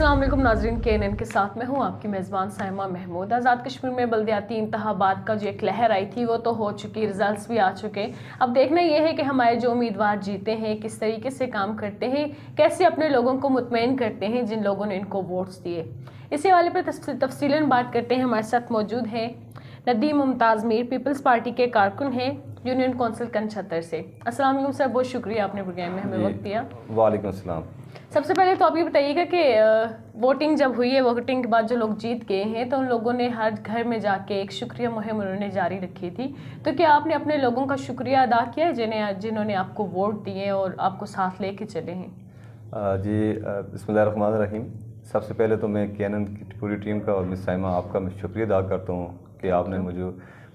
السلام علیکم ناظرین، KNN کے ساتھ میں ہوں آپ کی میزبان سائمہ محمود۔ آزاد کشمیر میں بلدیاتی انتخابات کا جو ایک لہر آئی تھی وہ تو ہو چکی، رزلٹس بھی آ چکے۔ اب دیکھنا یہ ہے کہ ہمارے جو امیدوار جیتے ہیں کس طریقے سے کام کرتے ہیں، کیسے اپنے لوگوں کو مطمئن کرتے ہیں جن لوگوں نے ان کو ووٹس دیے۔ اسی حوالے پر تفصیلاً بات کرتے ہیں۔ ہمارے ساتھ موجود ہیں ندیم ممتاز میر، پیپلز پارٹی کے کارکن ہیں، یونین کونسل کنچھتر سے۔ السلام علیکم سر، بہت شکریہ آپ نے پروگرام میں ہمیں وقت دیا۔ وعلیکم السلام۔ سب سے پہلے تو آپ یہ بتائیے گا کہ ووٹنگ جب ہوئی ہے، ووٹنگ کے بعد جو لوگ جیت گئے ہیں تو ان لوگوں نے ہر گھر میں جا کے ایک شکریہ مہم انہوں نے جاری رکھی تھی، تو کیا آپ نے اپنے لوگوں کا شکریہ ادا کیا ہے جنہوں نے آپ کو ووٹ دیے اور آپ کو ساتھ لے کے چلے ہیں؟ جی بسم اللہ الرحمن الرحیم۔ سب سے پہلے تو میں KNN کی پوری ٹیم کا اور مس سائمہ آپ کا میں شکریہ ادا کرتا ہوں کہ آپ نے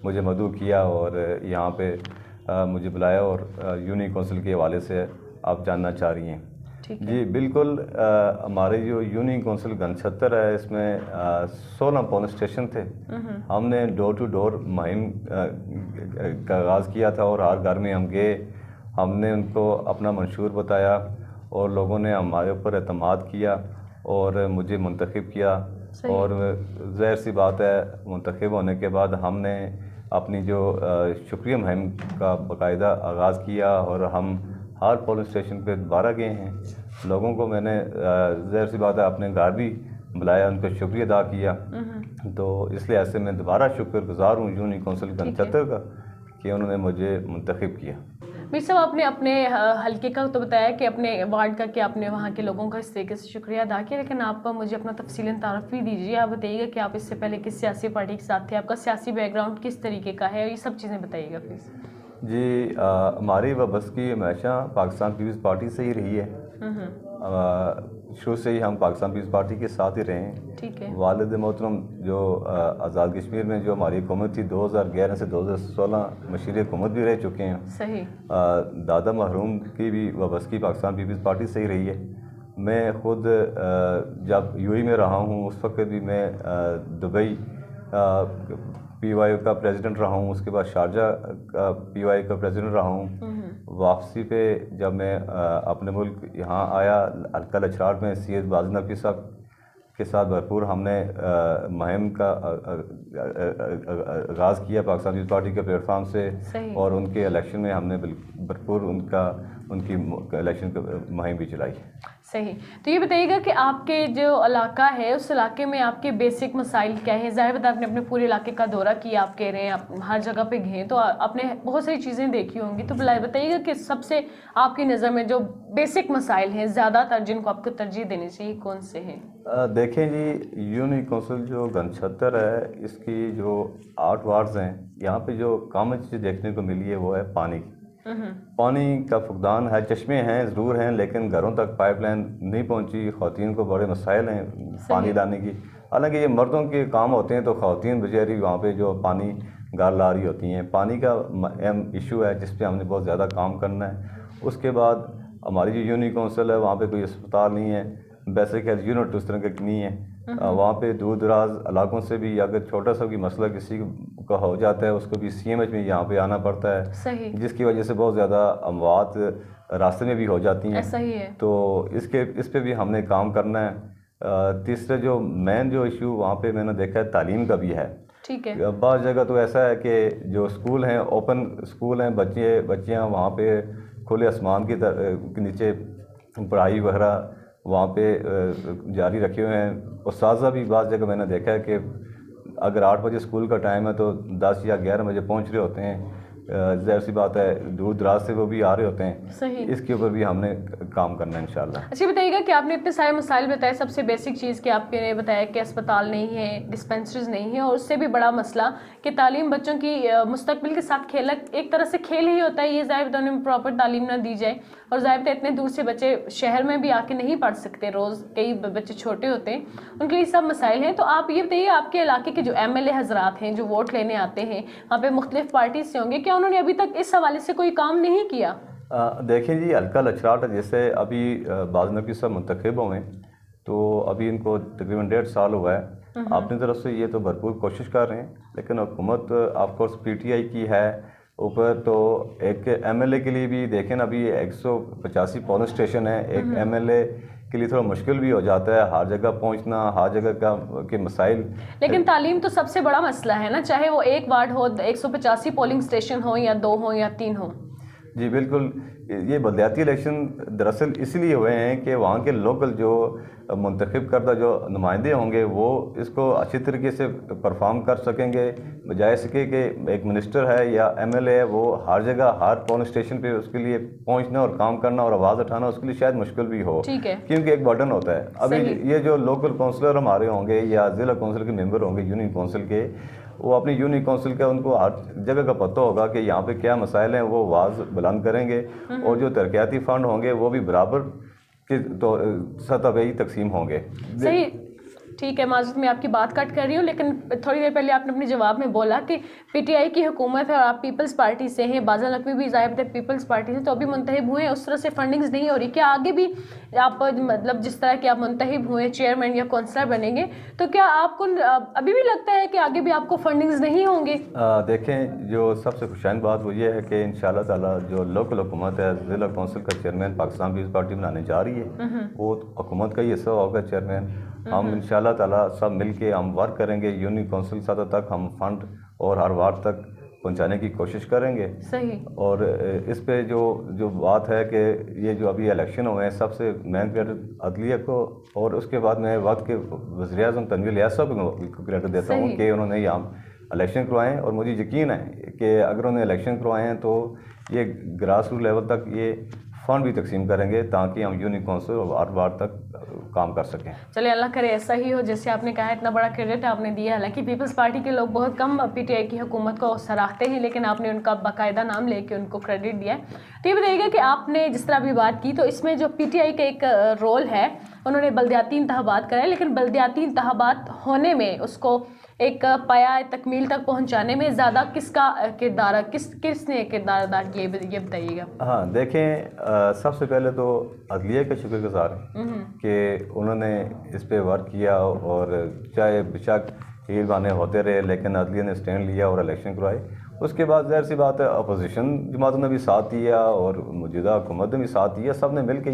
مجھے مدعو کیا اور یہاں پہ مجھے بلایا اور یونین کونسل کے حوالے سے آپ جاننا چاہ رہی ہیں۔ جی بالکل، ہمارے جو یونین کونسل کنچھتر ہے اس میں 16 پولنگ اسٹیشن تھے۔ ہم نے ڈور ٹو ڈور مہم کا آغاز کیا تھا اور ہر گھر میں ہم گئے، ہم نے ان کو اپنا منشور بتایا اور لوگوں نے ہمارے اوپر اعتماد کیا اور مجھے منتخب کیا۔ اور ظاہر سی بات ہے، منتخب ہونے کے بعد ہم نے اپنی جو شکریہ مہم کا باقاعدہ آغاز کیا اور ہم ہر پولنگ اسٹیشن پہ دوبارہ گئے ہیں۔ لوگوں کو میں نے ظاہر سی بات ہے اپنے گھر بھی بلایا، ان کا شکریہ ادا کیا، تو اس لیے ایسے میں دوبارہ شکر گزار ہوں یونین کونسل کنچھتر کا کہ انہوں نے مجھے منتخب کیا۔ میر صاحب، آپ نے اپنے حلقے کا تو بتایا کہ اپنے وارڈ کا کہ آپ نے وہاں کے لوگوں کا اس طریقے سے شکریہ ادا کیا، لیکن آپ مجھے اپنا تفصیلاً تعارف بھی دیجیے۔ آپ بتائیے گا کہ آپ اس سے پہلے کس سیاسی پارٹی کے ساتھ تھے، آپ کا سیاسی بیک گراؤنڈ کس طریقے کا ہے، یہ سب چیزیں بتائیے گا پلیز۔ جی ہماری وابستگی ہمیشہ پاکستان پیپلز پارٹی سے ہی رہی ہے۔ شروع سے ہی ہم پاکستان پیپلز پارٹی کے ساتھ ہی رہے ہیں۔ ٹھیک ہے۔ والد محترم جو آزاد کشمیر میں جو ہماری حکومت تھی 2011 سے 2016 مشیر حکومت بھی رہ چکے ہیں۔ صحیح۔ دادا محروم کی بھی وابستگی پاکستان پیپلز پارٹی سے ہی رہی ہے۔ میں خود جب UAE میں رہا ہوں اس وقت بھی میں دبئی PY کا پریزیڈنٹ رہا ہوں، اس کے بعد شارجہ کا PY کا پریزیڈنٹ رہا ہوں۔ واپسی پہ جب میں اپنے ملک یہاں آیا، حلقہ لچھراٹ میں سید باز نقوی صاحب کے ساتھ بھرپور ہم نے مہم کا آغاز کیا پاکستان پیپلز پارٹی کے پلیٹ فارم سے، اور ان کے الیکشن میں ہم نے بھرپور ان کی الیکشن مہم بھی چلائی۔ صحیح۔ تو یہ بتائیے گا کہ آپ کے جو علاقہ ہے اس علاقے میں آپ کے بیسک مسائل کیا ہیں؟ ظاہر بات آپ نے اپنے پورے علاقے کا دورہ کیا، آپ کہہ رہے ہیں آپ ہر جگہ پہ گئے تو آپ نے بہت ساری چیزیں دیکھی ہوں گی، تو بتائیے گا کہ سب سے آپ کی نظر میں جو بیسک مسائل ہیں زیادہ تر جن کو آپ کو ترجیح دینی چاہیے کون سے ہیں؟ دیکھیں جی، یونین کونسل جو کنچھتر ہے اس کی جو 8 وارڈز ہیں، یہاں پہ جو کامن چیز دیکھنے کو ملی ہے وہ ہے پانی کی۔ پانی کا فقدان ہے، چشمے ہیں ضرور ہیں لیکن گھروں تک پائپ لائن نہیں پہنچی، خواتین کو بڑے مسائل ہیں پانی لانے کی۔ حالانکہ یہ مردوں کے کام ہوتے ہیں تو خواتین بیچاری وہاں پہ جو پانی گھر لا رہی ہوتی ہیں۔ پانی کا اہم ایشو ہے جس پہ ہم نے بہت زیادہ کام کرنا ہے۔ اس کے بعد ہماری جو یونین کونسل ہے وہاں پہ کوئی اسپتال نہیں ہے، بیسک ہیلتھ یونٹ اس طرح کا نہیں ہے۔ وہاں پہ دور دراز علاقوں سے بھی اگر چھوٹا سا بھی مسئلہ کسی کا ہو جاتا ہے اس کو بھی CMH میں یہاں پہ آنا پڑتا ہے، جس کی وجہ سے بہت زیادہ اموات راستے میں بھی ہو جاتی ہیں۔ تو اس پہ بھی ہم نے کام کرنا ہے۔ تیسرا جو مین جو ایشو وہاں پہ میں نے دیکھا ہے تعلیم کا بھی ہے۔ بعض جگہ تو ایسا ہے کہ جو اسکول ہیں اوپن اسکول ہیں، بچیاں وہاں پہ کھلے آسمان کے نیچے پڑھائی وغیرہ وہاں پہ جاری رکھے ہوئے ہیں۔ اساتذہ بھی بعض جگہ میں نے دیکھا ہے کہ اگر 8 بجے اسکول کا ٹائم ہے تو 10 یا 11 بجے پہنچ رہے ہوتے ہیں۔ ظاہر سی بات ہے دور دراز سے وہ بھی آ رہے ہوتے ہیں۔ اس کے اوپر بھی ہم نے کام کرنا ہے انشاءاللہ۔ اچھا بتائیے گا کہ آپ نے اتنے سارے مسائل بتائے، سب سے بیسک چیز کہ آپ نے بتایا کہ اسپتال نہیں ہے، ڈسپینسریز نہیں ہیں، اور اس سے بھی بڑا مسئلہ کہ تعلیم بچوں کی مستقبل کے ساتھ کھیل ایک طرح سے کھیل ہی ہوتا ہے، یہ ظاہر ہے انہیں پراپر تعلیم نہ دی جائے، اور ظاہر ہے اتنے دور سے بچے شہر میں بھی آ کے نہیں پڑھ سکتے، روز کئی بچے چھوٹے ہوتے ہیں، ان کے لیے سب مسائل ہیں۔ تو آپ یہ بتائیے آپ کے علاقے کے جو MLA حضرات ہیں جو ووٹ لینے آتے ہیں وہاں پہ مختلف پارٹی سے ہوں گے، کیا انہوں نے ابھی تک اس حوالے سے کوئی کام نہیں کیا؟ دیکھیں جی، حلقہ لچھراٹ جیسے ابھی باز نقوی صاحب منتخب ہوئے تو ابھی ان کو تقریباً 1.5 سال ہوا ہے۔ اپنی طرف سے یہ تو بھرپور کوشش کر رہے ہیں، لیکن حکومت آف کورس PTI کی ہے اوپر، تو ایک MLA کے لیے بھی دیکھیں ابھی 185 پولنگ اسٹیشن ہے، ایک MLA کے لیے تھوڑا مشکل بھی ہو جاتا ہے ہر جگہ پہنچنا، ہر جگہ کے مسائل. لیکن تعلیم تو سب سے بڑا مسئلہ ہے نا، چاہے وہ ایک وارڈ ہو، 185 پولنگ اسٹیشن ہو یا 2 ہو یا 3 ہو. جی بالکل. یہ بلدیاتی الیکشن دراصل اس لیے ہوئے ہیں کہ وہاں کے لوکل جو منتخب کردہ جو نمائندے ہوں گے وہ اس کو اچھی طریقے سے پرفارم کر سکیں گے، بجائے اس کے کہ ایک منسٹر ہے یا ایم ایل اے ہے وہ ہر جگہ ہر پولنگ اسٹیشن پہ اس کے لیے پہنچنا اور کام کرنا اور آواز اٹھانا اس کے لیے شاید مشکل بھی ہو، ٹھیک ہے، کیونکہ ایک برڈن ہوتا ہے. ابھی یہ جو لوکل کونسلر ہمارے ہوں گے یا ضلع کونسل کے ممبر ہوں گے یونین کونسل کے، وہ اپنی یونین کونسل کا ان کو ہر جگہ کا پتہ ہوگا کہ یہاں پہ کیا مسائل ہیں، وہ آواز بلند کریں گے اور جو ترقیاتی فنڈ ہوں گے وہ بھی برابر کی سطح پہ ہی تقسیم ہوں گے. صحیح، ٹھیک ہے. معذرت میں آپ کی بات کٹ کر رہی ہوں، لیکن تھوڑی دیر پہلے آپ نے اپنے جواب میں بولا کہ پی ٹی آئی کی حکومت ہے اور آپ پیپلز پارٹی سے ہیں، بازا نقوی بھی ظاہر ہے پیپلز پارٹی سے، تو ابھی منتخب ہوئے ہیں، اس طرح سے فنڈنگز نہیں ہو رہی. کیا آگے بھی آپ مطلب جس طرح کہ آپ منتخب ہوئے چیئرمین یا کونسلر بنیں گے تو کیا آپ کو ابھی بھی لگتا ہے کہ آگے بھی آپ کو فنڈنگز نہیں ہوں گے؟ دیکھیں، جو سب سے خوشائن بات وہ یہ ہے کہ انشاءاللہ تعالیٰ جو لوکل حکومت ہے ضلع کونسل کا چیئرمین پاکستان پیپلز پارٹی بنانے جا رہی ہے، وہ حکومت کا ہی حصہ ہوگا چیئرمین. ہم انشاءاللہ تعالیٰ سب مل کے ہم ورک کریں گے، یونین کونسل سطح تک ہم فنڈ اور ہر وارڈ تک پہنچانے کی کوشش کریں گے. صحیح. اور اس پہ جو بات ہے کہ یہ جو ابھی الیکشن ہوئے ہیں، سب سے مین کریڈٹ عدلیہ کو اور اس کے بعد میں وقت کے وزیر اعظم تنویر الیاس صاحب کو کریڈٹ دیتا ہوں کہ انہوں نے یہاں الیکشن کروائے ہیں. اور مجھے یقین ہے کہ اگر انہوں نے الیکشن کروائے ہیں تو یہ گراس روٹ لیول تک یہ فنڈ بھی تقسیم کریں گے تاکہ ہم یونین کونسل اور وارڈ وارڈ تک کام کر سکیں. چلے اللہ کرے ایسا ہی ہو جیسے آپ نے کہا، اتنا بڑا کریڈٹ آپ نے دیا. حالانکہ پیپلز پارٹی کے لوگ بہت کم پی ٹی آئی کی حکومت کو سراہتے ہیں، لیکن آپ نے ان کا باقاعدہ نام لے کے ان کو کریڈٹ دیا ہے. تو یہ بتائیے گا کہ آپ نے جس طرح بھی بات کی تو اس میں جو پی ٹی آئی کا ایک رول ہے، انہوں نے بلدیاتی انتخابات کرائے، لیکن بلدیاتی انتخابات ہونے میں اس کو ایک پایہ تکمیل تک پہنچانے میں زیادہ کس کا کردار ہے، کس نے کردار ادا کیا، یہ بتائیے گا. ہاں دیکھیں، سب سے پہلے تو عدلیہ کا شکر گزار ہیں کہ انہوں نے اس پہ ورک کیا، اور چاہے بشک ہیل بانے ہوتے رہے لیکن عدلیہ نے سٹینڈ لیا اور الیکشن کروائے. اس کے بعد ظاہر سی بات ہے اپوزیشن جماعتوں نے بھی ساتھ دیا اور موجودہ حکومت نے بھی ساتھ دیا، سب نے مل کے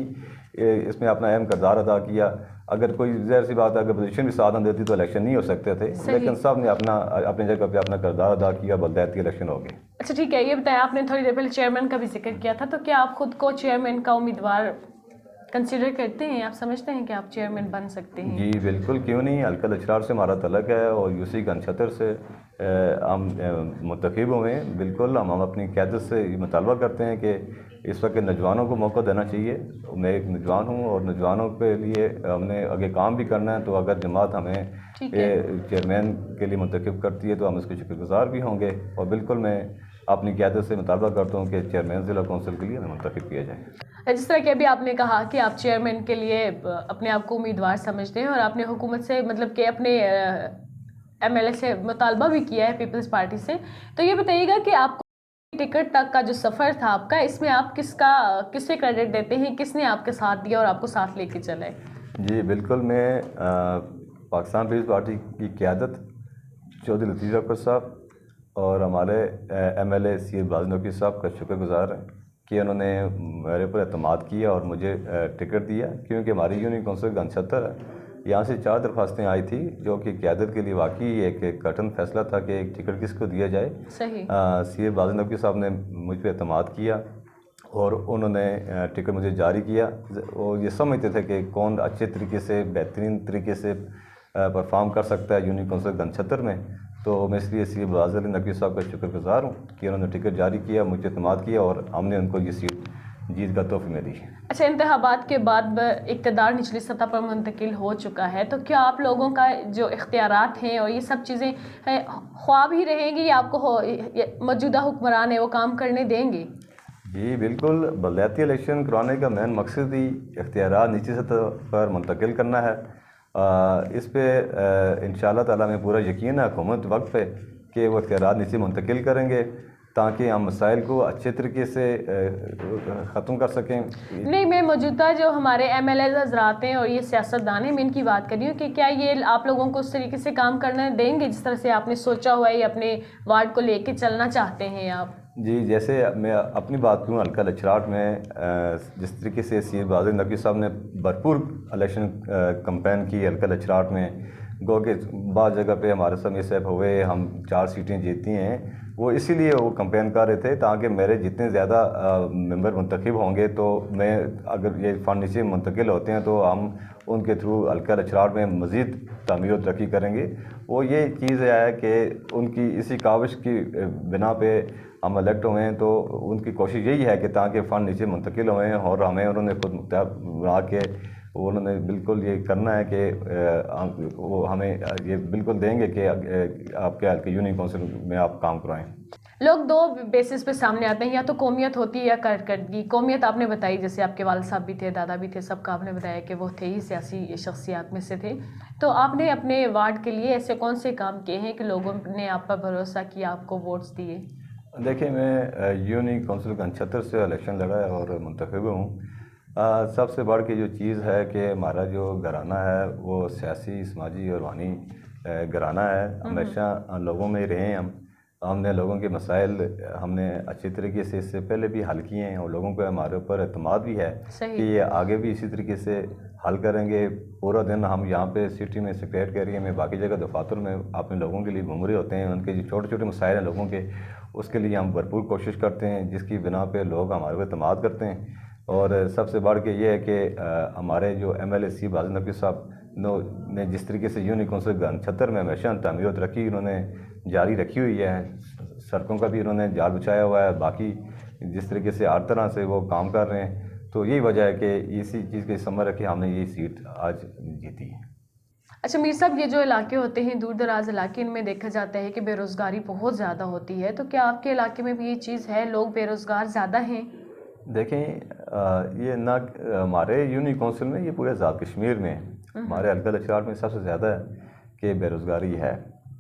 اس میں اپنا اہم کردار ادا کیا. اگر کوئی ظاہر سی بات ہے اگر اپوزیشن بھی ساتھ نہ دیتی تو الیکشن نہیں ہو سکتے تھے، لیکن سب نے اپنی جگہ پہ اپنا کردار ادا کیا، بلدیاتی الیکشن ہو گئے. اچھا ٹھیک ہے، یہ بتائیں آپ نے تھوڑی دیر پہلے چیئرمین کا بھی ذکر کیا تھا، تو کیا آپ خود کو چیئرمین کا امیدوار کنسیڈر کرتے ہیں؟ آپ سمجھتے ہیں کہ آپ چیئرمین بن سکتے ہیں؟ جی بالکل، کیوں نہیں. حلقہ لچرار سے ہمارا تعلق ہے اور یو سی گنچھتر سے ہم منتخب ہوئے ہیں. بالکل ہم اپنی قیادت سے یہ مطالبہ کرتے ہیں کہ اس وقت نوجوانوں کو موقع دینا چاہیے. میں ایک نوجوان ہوں اور نوجوانوں کے لیے ہم نے آگے کام بھی کرنا ہے، تو اگر جماعت ہمیں چیئرمین کے لیے منتخب کرتی ہے تو ہم اس کے شکر گزار بھی ہوں گے. اور بالکل میں اپنی قیادت سے مطالبہ کرتا ہوں کہ چیئرمین ضلع کونسل کے لیے ہمیں منتخب کیا جائے. جس طرح کہ ابھی آپ نے کہا کہ آپ چیئرمین کے لیے اپنے آپ کو امیدوار سمجھتے ہیں اور آپ نے حکومت سے مطلب کہ اپنے ایم ایل اے سے مطالبہ بھی کیا ہے پیپلز پارٹی سے، تو یہ بتائیے گا کہ آپ کو ٹکٹ تک کا جو سفر تھا آپ کا، اس میں آپ کس سے کریڈٹ دیتے ہیں، کس نے آپ کے ساتھ دیا اور آپ کو ساتھ لے کے چلے؟ جی بالکل، میں پاکستان پیپلز پارٹی کی قیادت چودھری لطیف افکر صاحب اور ہمارے ایم ایل اے سی بازا نقوی صاحب کا شکر گزار ہیں کہ انہوں نے میرے پر اعتماد کیا اور مجھے ٹکٹ دیا. کیونکہ ہماری یونین کونسل گنچھتر ہے، یہاں سے 4 درخواستیں آئی تھی جو کہ قیادت کے لیے واقعی ایک کٹن فیصلہ تھا کہ ایک ٹکٹ کس کو دیا جائے. صحیح. سی بازا نقوی صاحب نے مجھ پہ اعتماد کیا اور انہوں نے ٹکٹ مجھے جاری کیا. اور یہ سمجھتے تھے کہ کون اچھے طریقے سے بہترین طریقے سے پرفارم کر سکتا ہے یونین کونسل گنچھتر میں. تو میں اس لیے سی بازا نقوی صاحب کا شکر گزار ہوں کہ انہوں نے ٹکٹ جاری کیا، مجھ پہ اعتماد کیا اور ہم نے ان کو یہ سیٹ جیت کا تحفے میں دی. اچھا، انتخابات کے بعد اقتدار نچلی سطح پر منتقل ہو چکا ہے، تو کیا آپ لوگوں کا جو اختیارات ہیں اور یہ سب چیزیں خواب ہی رہیں گی یا آپ کو موجودہ حکمران ہے وہ کام کرنے دیں گے؟ جی بالکل، بلدیاتی الیکشن کرانے کا مین مقصد ہی اختیارات نچلی سطح پر منتقل کرنا ہے. اس پہ انشاءاللہ تعالیٰ میں پورا یقین ہے حکومت وقت پہ کہ وہ اختیارات نیچے منتقل کریں گے تاکہ ہم مسائل کو اچھے طریقے سے ختم کر سکیں. نہیں، میں موجودہ جو ہمارے ایم ایل ایز حضرات ہیں اور یہ سیاستدان ہیں، میں ان کی بات کر رہی ہوں کہ کیا یہ آپ لوگوں کو اس طریقے سے کام کرنا دیں گے جس طرح سے آپ نے سوچا ہوا ہے یا اپنے وارڈ کو لے کے چلنا چاہتے ہیں آپ؟ جی، جیسے میں اپنی بات کروں، حلقہ لچراٹ میں جس طریقے سے سید بہادر نقوی صاحب نے بھرپور الیکشن کمپین کی حلقہ لچراٹ میں، گو کہ بعض جگہ پہ ہمارے ساتھ مس ایپ ہوئے، ہم 4 سیٹیں جیتی ہیں. وہ اسی لیے وہ کمپین کر رہے تھے تاکہ میرے جتنے زیادہ ممبر منتخب ہوں گے تو میں اگر یہ فنڈ نیچے منتقل ہوتے ہیں تو ہم ان کے تھرو حلقہ لچراٹ میں مزید تعمیر و ترقی کریں گے. وہ یہ چیز ہے کہ ان کی اسی کاوش کی بنا پہ ہم الیکٹ ہوئے ہیں، تو ان کی کوشش یہی ہے کہ تاکہ فنڈ نیچے منتقل ہوئے ہیں، اور ہمیں انہوں نے خود متحد بنا کے انہوں نے بالکل یہ کرنا ہے کہ وہ ہمیں یہ بالکل دیں گے کہ آپ کے حلقے یونین کونسل میں آپ کام کروائیں. لوگ 2 بیسس پہ سامنے آتے ہیں، یا تو قومیت ہوتی ہے یا کارکردگی. قومیت آپ نے بتائی، جیسے آپ کے والد صاحب بھی تھے، دادا بھی تھے، سب کا آپ نے بتایا کہ وہ تھے ہی سیاسی شخصیات میں سے تھے. تو آپ نے اپنے وارڈ کے لیے ایسے کون سے کام کیے ہیں کہ لوگوں نے آپ پر بھروسہ کیا، آپ کو ووٹس دیے؟ دیکھیں، میں یونین کونسل گنچھتر سے الیکشن لڑا ہے اور منتخب ہوں. سب سے بڑھ کے جو چیز ہے کہ ہمارا جو گھرانہ ہے وہ سیاسی، سماجی اور روحانی گھرانہ ہے. ہمیشہ لوگوں میں رہے ہیں. ہم نے لوگوں کے مسائل ہم نے اچھی طریقے سے اس سے پہلے بھی حل کیے ہیں، اور لوگوں کو ہمارے اوپر اعتماد بھی ہے کہ یہ آگے بھی اسی طریقے سے حل کریں گے. پورا دن ہم یہاں پہ سٹی میں، سیکریٹریٹ ایریا میں، باقی جگہ دفاتر میں اپنے لوگوں کے لیے گھوم رہے ہوتے ہیں. ان کے جو چھوٹے چھوٹے مسائل ہیں لوگوں کے، اس کے لیے ہم بھرپور کوشش کرتے ہیں، جس کی بنا پہ لوگ ہمارے اوپر اعتماد کرتے ہیں. اور سب سے بڑھ کے یہ ہے کہ ہمارے جو ایم ایل اے سید بہادر نقوی صاحب نے جس طریقے سے یونین کونسل گنچھتر میں ہمیشہ تعمیر و ترقی انہوں نے جاری رکھی ہوئی ہے. سڑکوں کا بھی انہوں نے جال بچھایا ہوا ہے، باقی جس طریقے سے ہر طرح سے وہ کام کر رہے ہیں. تو یہی وجہ ہے کہ اسی چیز کے ثمر ہے کہ ہم نے یہ سیٹ آج جیتی ہے. اچھا میر صاحب، یہ جو علاقے ہوتے ہیں دور دراز علاقے، ان میں دیکھا جاتا ہے کہ بے روزگاری بہت زیادہ ہوتی ہے. تو کیا آپ کے علاقے میں بھی یہ چیز ہے، لوگ بے روزگار زیادہ ہیں؟ دیکھیں، یہ نہ ہمارے یونین کونسل میں، یہ پورے آزاد کشمیر میں ہمارے حلقہ لچراٹ میں سب سے زیادہ ہے کہ بے روزگاری ہے.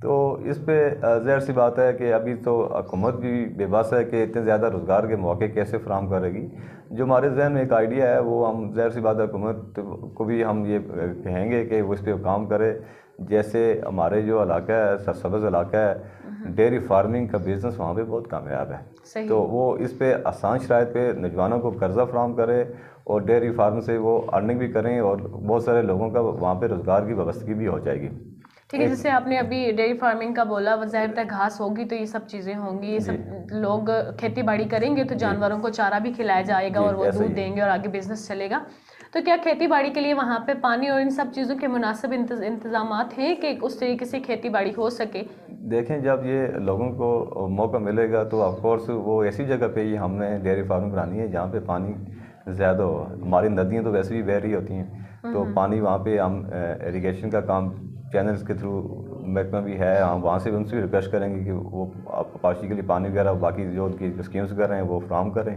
تو اس پہ ظاہر سی بات ہے کہ ابھی تو حکومت بھی بے بس ہے کہ اتنے زیادہ روزگار کے مواقع کیسے فراہم کرے گی. جو ہمارے ذہن میں ایک آئیڈیا ہے، وہ ہم ظاہر سی بات ہے حکومت کو بھی ہم یہ کہیں گے کہ وہ اس پہ کام کرے. جیسے ہمارے جو علاقہ ہے، سرسبز علاقہ ہے، ڈیری فارمنگ کا بزنس وہاں پہ بہت کامیاب ہے. تو وہ اس پہ آسان شرائط پہ نوجوانوں کو قرضہ فراہم کرے اور ڈیری فارم سے وہ ارننگ بھی کریں، اور بہت سارے لوگوں کا وہاں پہ روزگار کی وابستگی بھی ہو جائے گی. ٹھیک ہے، جیسے آپ نے ابھی ڈیری فارمنگ کا بولا، ظاہر ہے گھاس ہوگی تو یہ سب چیزیں ہوں گی، یہ سب لوگ کھیتی باڑی کریں گے تو جانوروں کو چارہ بھی کھلایا جائے گا اور وہ دودھ دیں گے اور آگے بزنس چلے گا. تو کیا کھیتی باڑی کے لیے وہاں پہ پانی اور ان سب چیزوں کے مناسب انتظامات ہیں کہ اس طریقے سے کھیتی باڑی ہو سکے؟ دیکھیں، جب یہ لوگوں کو موقع ملے گا تو آف کورس وہ ایسی جگہ پہ ہی ہم نے ڈیری فارم بنانی ہے جہاں پہ پانی زیادہ ہو. ہماری ندیاں تو ویسے بھی بہہ رہی ہوتی ہیں، تو پانی وہاں پہ ہم ایریگیشن کا کام چینلز کے تھرو محکمہ بھی ہے، ہم وہاں سے ان سے بھی ریکویسٹ کریں گے کہ وہ پاشی کے لیے پانی وغیرہ باقی جو ان کی اسکیمز کر رہے ہیں وہ فراہم کریں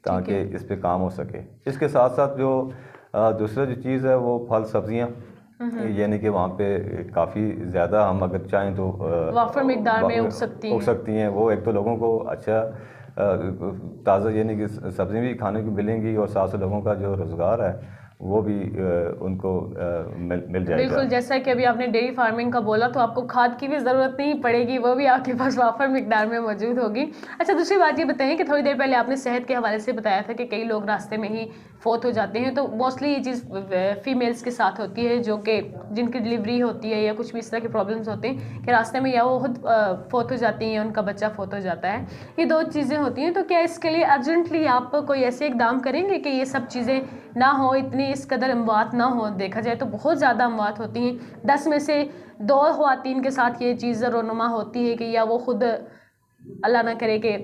تاکہ اس پہ کام ہو سکے. اس کے ساتھ ساتھ جو دوسرا جو چیز ہے وہ پھل سبزیاں، یعنی کہ وہاں پہ کافی زیادہ ہم اگر چاہیں تو وافر مقدار میں اگ سکتی ہیں. وہ ایک تو لوگوں کو اچھا تازہ یعنی کہ سبزیاں بھی کھانے کو ملیں گی، اور ساتھ ساتھ لوگوں کا جو روزگار ہے وہ بھی ان کو مل جائے گا. بالکل، جیسا کہ ابھی آپ نے ڈیری فارمنگ کا بولا تو آپ کو کھاد کی بھی ضرورت نہیں پڑے گی، وہ بھی آپ کے پاس وافر مقدار میں موجود ہوگی. اچھا، دوسری بات یہ بتائیں کہ تھوڑی دیر پہلے آپ نے صحت کے حوالے سے بتایا تھا کہ کئی لوگ راستے میں ہی فوت ہو جاتے ہیں. تو موسٹلی یہ چیز فیمیلز کے ساتھ ہوتی ہے، جو کہ جن کی ڈلیوری ہوتی ہے یا کچھ بھی اس طرح کے پرابلمس ہوتے ہیں کہ راستے میں یا وہ خود فوت ہو جاتی ہیں یا ان کا بچہ فوت ہو جاتا ہے. یہ 2 چیزیں ہوتی ہیں. تو کیا اس کے لیے ارجنٹلی آپ کوئی ایسے اقدام کریں گے کہ یہ سب چیزیں نہ ہو، اتنی اس قدر اموات نہ ہو؟ دیکھا جائے تو بہت زیادہ اموات ہوتی ہیں. 10 میں سے 2 خواتین کے ساتھ یہ چیز رونما ہوتی ہے کہ یا وہ خود اللہ نہ کرے کہ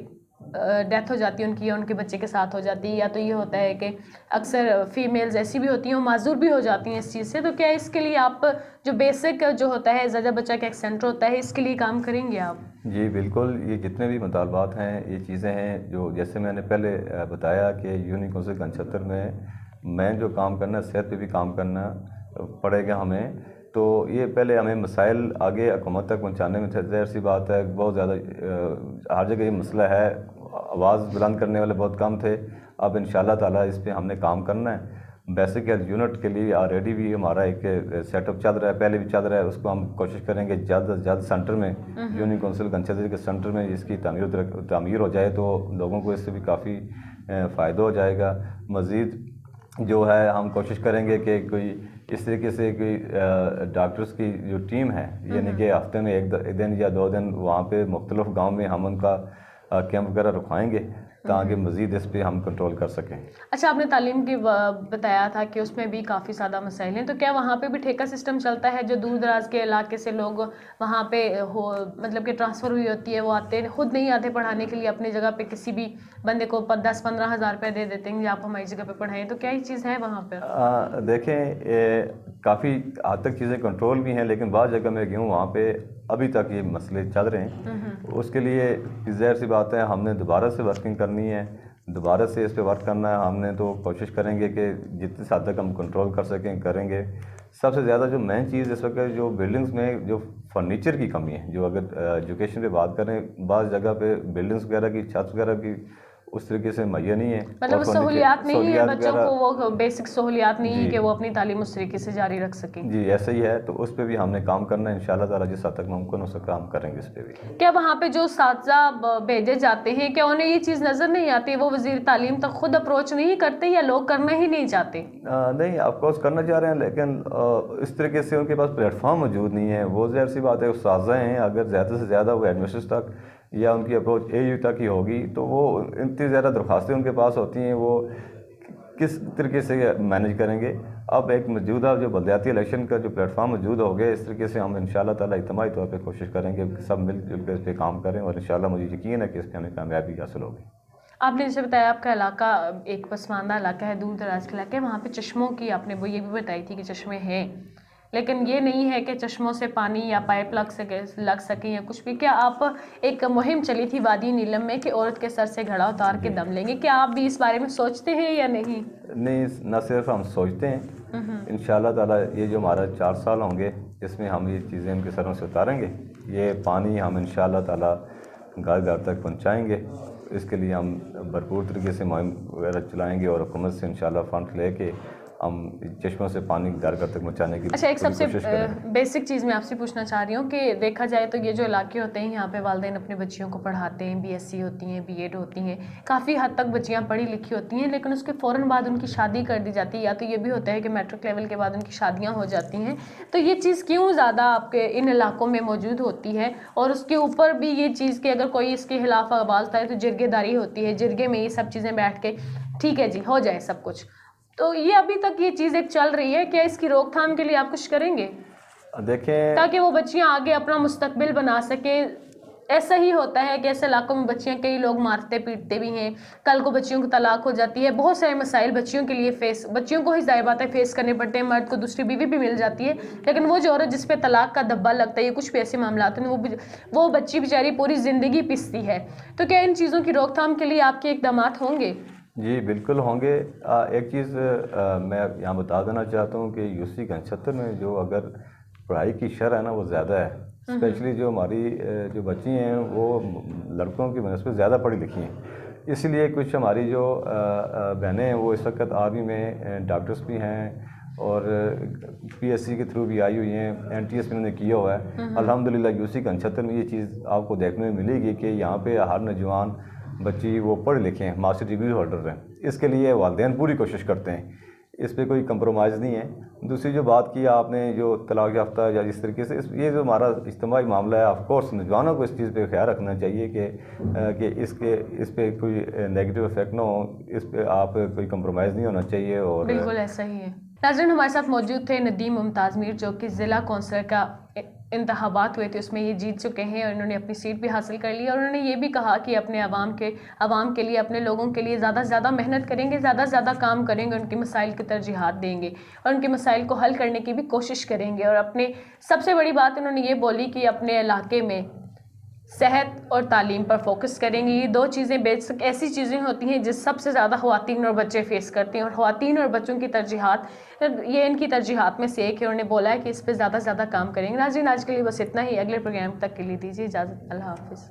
ڈیتھ ہو جاتی ہے ان کی، یا ان کے بچے کے ساتھ ہو جاتی ہے، یا تو یہ ہوتا ہے کہ اکثر فیمیلز ایسی بھی ہوتی ہیں وہ معذور بھی ہو جاتی ہیں اس چیز سے. تو کیا اس کے لیے آپ جو بیسک جو ہوتا ہے زچہ بچہ کا ایک سینٹر ہوتا ہے، اس کے لیے کام کریں گے آپ؟ جی بالکل، یہ جتنے بھی مطالبات ہیں، یہ چیزیں ہیں جو جیسے میں نے پہلے بتایا کہ یونین کونسل گنچھتر میں جو کام کرنا ہے، صحت پہ بھی کام کرنا پڑے گا ہمیں. تو یہ پہلے ہمیں مسائل آگے حکومت تک پہنچانے میں ظاہر سی بات ہے بہت زیادہ ہر جگہ یہ مسئلہ ہے، آواز بلند کرنے والے بہت کم تھے. اب انشاءاللہ تعالی اس پہ ہم نے کام کرنا ہے. بیسک ہیلتھ یونٹ کے لیے آلریڈی بھی ہمارا ایک سیٹ اپ چل رہا ہے، پہلے بھی چل رہا ہے. اس کو ہم کوشش کریں گے جلد از جلد سینٹر میں یونین کونسل گنچھتر کے سینٹر میں اس کی تعمیر ہو جائے تو لوگوں کو اس سے بھی کافی فائدہ ہو جائے گا. مزید جو ہے ہم کوشش کریں گے کہ کوئی اس طریقے سے کوئی ڈاکٹرز کی جو ٹیم ہے، یعنی کہ ہفتے میں ایک دن یا 2 دن وہاں پہ مختلف گاؤں میں ہم ان کا کیمپ وغیرہ رکھوائیں گے تاکہ مزید اس پہ ہم کنٹرول کر سکیں. اچھا، آپ نے تعلیم کی بتایا تھا کہ اس میں بھی کافی زیادہ مسائل ہیں، تو کیا وہاں پہ بھی ٹھیکہ سسٹم چلتا ہے؟ جو دور دراز کے علاقے سے لوگ وہاں پہ مطلب کہ ٹرانسفر ہوئی ہوتی ہے، وہ آتے خود نہیں آتے پڑھانے کے لیے، اپنی جگہ پہ کسی بھی بندے کو 10-15 ہزار روپے دے دیتے ہیں کہ آپ ہماری جگہ پہ پڑھائیں، تو کیا یہ چیز ہے وہاں پہ؟ دیکھیں کافی حد تک چیزیں کنٹرول بھی ہیں، لیکن بعض جگہ میں گیا ہوں وہاں پہ ابھی تک یہ مسئلے چل رہے ہیں. اس کے لیے ظاہر سی بات ہے ہم نے دوبارہ سے ورکنگ کرنی ہے، دوبارہ سے اس پہ ورک کرنا ہے. ہم نے تو کوشش کریں گے کہ جتنی حد تک ہم کنٹرول کر سکیں کریں گے. سب سے زیادہ جو مین چیز اس وقت جو بلڈنگز میں جو فرنیچر کی کمی ہے، جو اگر ایجوکیشن پہ بات کریں بعض جگہ پہ بلڈنگز وغیرہ کی چھت وغیرہ کی اس طریقے سے مہیا نہیں ہے، مطلب سہولیات نہیں ہے بچوں کو، وہ بیسک سہولیات نہیں ہے کہ وہ اپنی تعلیم اس طریقے سے جاری رکھ سکیں. جی ایسا ہی ہے. تو اس پہ بھی ہم نے کام کرنا ہے انشاءاللہ تعالیٰ، جس حد تک ممکن ہو سکا ہم کریں گے اس پہ بھی. کیا وہاں پہ جو اساتذہ بھیجے جاتے ہیں کیا انہیں یہ چیز نظر نہیں آتی؟ وہ وزیر تعلیم تک خود اپروچ نہیں کرتے یا لوگ کرنا ہی نہیں چاہتے؟ نہیں، آف کورس کرنا چاہ رہے ہیں، لیکن اس طریقے سے ان کے پاس پلیٹ فارم موجود نہیں ہے. وہ ظاہر سی بات ہے اساتذہ ہیں، اگر زیادہ سے زیادہ وہ ایڈمنسٹریشن تک یا ان کی اپروچ اے یو تک ہی ہوگی تو وہ اتنی زیادہ درخواستیں ان کے پاس ہوتی ہیں، وہ کس طریقے سے مینیج کریں گے. اب ایک موجودہ جو بلدیاتی الیکشن کا جو پلیٹ فارم موجود ہو گیا، اس طریقے سے ہم انشاءاللہ تعالیٰ اجتماعی طور پہ کوشش کریں گے کہ سب مل جل کر اس پہ کام کریں، اور انشاءاللہ مجھے یقین ہے کہ اس پہ ہمیں کامیابی حاصل ہوگی. آپ نے جیسے بتایا آپ کا علاقہ ایک پسماندہ علاقہ ہے، دور دراز کا علاقہ ہے، وہاں پہ چشموں کی آپ نے وہ یہ بھی بتائی تھی کہ چشمے ہیں، لیکن یہ نہیں ہے کہ چشموں سے پانی یا پائپ لگ سکیں یا کچھ بھی. کیا آپ ایک مہم چلی تھی وادی نیلم میں کہ عورت کے سر سے گھڑا اتار کے دم لیں گے، کیا آپ بھی اس بارے میں سوچتے ہیں یا نہیں؟ نہیں، نہ صرف ہم سوچتے ہیں، انشاءاللہ تعالیٰ یہ جو ہمارا 4 سال ہوں گے اس میں ہم یہ چیزیں ان کے سروں سے اتاریں گے. یہ پانی ہم انشاءاللہ تعالیٰ گھر گھر تک پہنچائیں گے. اس کے لیے ہم بھرپور طریقے سے مہم وغیرہ چلائیں گے اور حکومت سے انشاءاللہ فنڈ لے کے ہم چشموں سے پانی گھر گھر تک پہنچانے کی اچھا، ایک سب سے کوشش کریں. بیسک چیز میں آپ سے پوچھنا چاہ رہی ہوں کہ دیکھا جائے تو یہ جو علاقے ہوتے ہیں یہاں پہ والدین اپنے بچیوں کو پڑھاتے ہیں، بی ایس سی ہوتی ہیں، بی ایڈ ہوتی ہیں، کافی حد تک بچیاں پڑھی لکھی ہوتی ہیں، لیکن اس کے فوراً بعد ان کی شادی کر دی جاتی ہے، یا تو یہ بھی ہوتا ہے کہ میٹرک لیول کے بعد ان کی شادیاں ہو جاتی ہیں. تو یہ چیز کیوں زیادہ آپ کے ان علاقوں میں موجود ہوتی ہے؟ اور اس کے اوپر بھی یہ چیز کہ اگر کوئی اس کے خلاف آواز اٹھائے تو جرگے داری ہوتی ہے، جرگے میں یہ سب چیزیں بیٹھ کے ٹھیک ہے جی ہو جائے سب کچھ. تو یہ ابھی تک یہ چیز ایک چل رہی ہے، کیا اس کی روک تھام کے لیے آپ کچھ کریں گے دیکھیں تاکہ وہ بچیاں آگے اپنا مستقبل بنا سکیں؟ ایسا ہی ہوتا ہے کہ ایسے علاقوں میں بچیاں کئی لوگ مارتے پیٹتے بھی ہیں، کل کو بچیوں کو طلاق ہو جاتی ہے، بہت سارے مسائل بچیوں کے لیے بچیوں کو ہی ظاہر بات ہے فیس کرنے پڑتے ہیں. مرد کو دوسری بیوی بھی مل جاتی ہے، لیکن وہ جو عورت جس پہ طلاق کا دبا لگتا ہے، یہ کچھ بھی ایسے معاملات ہیں، وہ بچی بیچاری پوری زندگی پستی ہے. تو کیا ان چیزوں کی روک تھام کے لیے آپ کے اقدامات ہوں گے؟ جی بالکل ہوں گے. ایک چیز میں یہاں بتا دینا چاہتا ہوں کہ یو سی گنچھتر میں جو اگر پڑھائی کی شرح ہے نا وہ زیادہ ہے، اسپیشلی جو ہماری جو بچی ہیں وہ لڑکوں کی بنسبت زیادہ پڑھی لکھی ہیں. اس لیے کچھ ہماری جو بہنیں ہیں وہ اس وقت آرمی میں ڈاکٹرز بھی ہیں اور پی ایس سی کے تھرو بھی آئی ہوئی ہیں، این ٹی ایس میں انہوں نے کیا ہوا ہے. الحمدللہ یو سی گنچھتر میں یہ چیز آپ کو دیکھنے میں ملے گی کہ یہاں پہ ہر نوجوان بچی وہ پڑھ لکھے ہیں، ماسٹر ڈگری ہولڈر ہیں. اس کے لیے والدین پوری کوشش کرتے ہیں، اس پہ کوئی کمپرومائز نہیں ہے. دوسری جو بات کی آپ نے جو طلاق یافتہ یا اس طریقے سے یہ جو ہمارا اجتماعی معاملہ ہے، آف کورس نوجوانوں کو اس چیز پہ خیال رکھنا چاہیے کہ اس پہ کوئی نیگیٹو افیکٹ نہ ہو، اس پہ آپ کوئی کمپرومائز نہیں ہونا چاہیے. اور بالکل ایسا ہی ہے. ناظرین، ہمارے ساتھ موجود تھے ندیم ممتاز میر، جو کہ ضلع کونسلر کا انتخابات ہوئے تھے اس میں یہ جیت چکے ہیں اور انہوں نے اپنی سیٹ بھی حاصل کر لی. اور انہوں نے یہ بھی کہا کہ اپنے عوام کے لیے، اپنے لوگوں کے لیے زیادہ سے زیادہ محنت کریں گے، زیادہ سے زیادہ کام کریں گے، ان کے مسائل کی ترجیحات دیں گے اور ان کے مسائل کو حل کرنے کی بھی کوشش کریں گے. اور اپنے سب سے بڑی بات انہوں نے یہ بولی کہ اپنے علاقے میں صحت اور تعلیم پر فوکس کریں گے. یہ دو چیزیں بیسک ایسی چیزیں ہوتی ہیں جس سب سے زیادہ خواتین اور بچے فیس کرتے ہیں, اور خواتین اور بچوں کی ترجیحات یہ ان کی ترجیحات میں سے ایک ہے. انہوں نے بولا ہے کہ اس پہ زیادہ سے زیادہ کام کریں گے. ناظرین آج کے لیے بس اتنا ہی. اگلے پروگرام تک کے لیے دیجیے اجازت. اللہ حافظ.